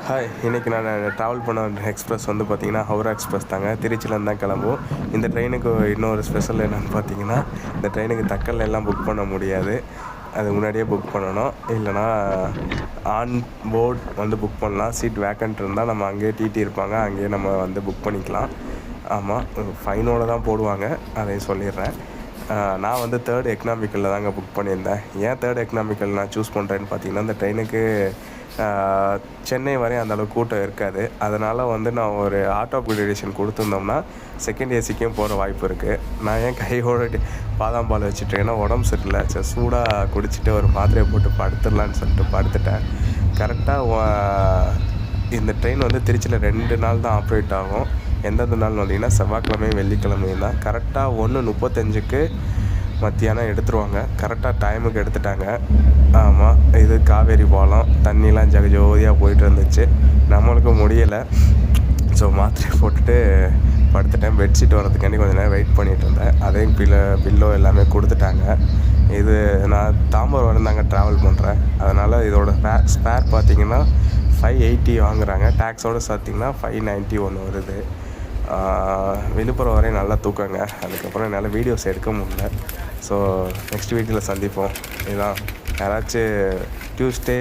Hi, இன்றைக்கி நான் travel பண்ண எக்ஸ்பிரஸ் வந்து பார்த்திங்கன்னா ஹவுரா எக்ஸ்பிரஸ் தாங்க. திருச்சியிலேருந்து தான் கிளம்பும். இந்த ட்ரெயினுக்கு இன்னொரு ஸ்பெஷல் என்னென்னு பார்த்தீங்கன்னா, இந்த ட்ரெயினுக்கு தக்கல்ல எல்லாம் புக் பண்ண முடியாது. அது முன்னாடியே புக் பண்ணணும். இல்லைனா ஆன் போர்ட் வந்து புக் பண்ணலாம். சீட் வேக்கன்ட் இருந்தால் நம்ம அங்கேயே டிடி இருப்பாங்க, அங்கேயே நம்ம வந்து புக் பண்ணிக்கலாம். ஆமாம், ஃபைனோடு தான் போடுவாங்க, அதையும் சொல்லிடுறேன். நான் வந்து தேர்ட் எக்கனாமிக்கலில் தாங்க புக் பண்ணியிருந்தேன். ஏன் தேர்ட் எக்கனாமிக்கல் நான் சூஸ் பண்ணுறேன்னு பார்த்தீங்கன்னா, இந்த ட்ரெயினுக்கு சென்னை வரையும் அந்தளவுக்கு கூட்டம் இருக்காது. அதனால் வந்து நான் ஒரு ஆட்டோ அப்கிரேடேஷன் கொடுத்துருந்தோம்னா செகண்ட் ஏசிக்கும் போகிற வாய்ப்பு இருக்குது. நான் ஏன் கையோட பாதாம் பால் வச்சுட்டேன்னா உடம்பு சரியில்லை, சரி சூடாக குடிச்சிட்டு ஒரு மாத்திரையை போட்டு படுத்துடலான்னு சொல்லிட்டு படுத்துட்டேன். கரெக்டாக இந்த ட்ரெயின் வந்து திருச்சியில் 2 நாள் தான் ஆப்ரேட் ஆகும். எந்தெந்த நாள்னு வந்தீங்கன்னா செவ்வாய்க்கிழமையும் வெள்ளிக்கிழமையும் தான். கரெக்டாக 1:35க்கு மத்தியானம் எடுத்துருவாங்க. கரெக்டாக டைமுக்கு எடுத்துட்டாங்க. ஆமாம், இது காவேரி பாலம், தண்ணிலாம் ஜோதியாக போயிட்டு இருந்துச்சு. நம்மளுக்கு முடியலை. ஸோ மாத்திரையை போட்டுட்டு படுத்துட்டேன். பெட்ஷீட் வரதுக்காண்டி கொஞ்சம் நேரம் வெயிட் பண்ணிகிட்டு இருந்தேன். அதையும் பில்லோ எல்லாமே கொடுத்துட்டாங்க. இது நான் தாம்பரம் வரை தாங்க ட்ராவல் பண்ணுறேன். அதனால் இதோட ஸ்பேர் பார்த்திங்கன்னா 580 வாங்குகிறாங்க. டேக்ஸோடு பார்த்திங்கன்னா 591 வருது. விழுப்புரம் வரையும் நல்லா தூக்கங்க. அதுக்கப்புறம் என்னால் வீடியோஸ் எடுக்க முடியல. ஸோ நெக்ஸ்ட் வீடியோவில் சந்திப்போம். இதுதான் யாராச்சும் டியூஸ்டே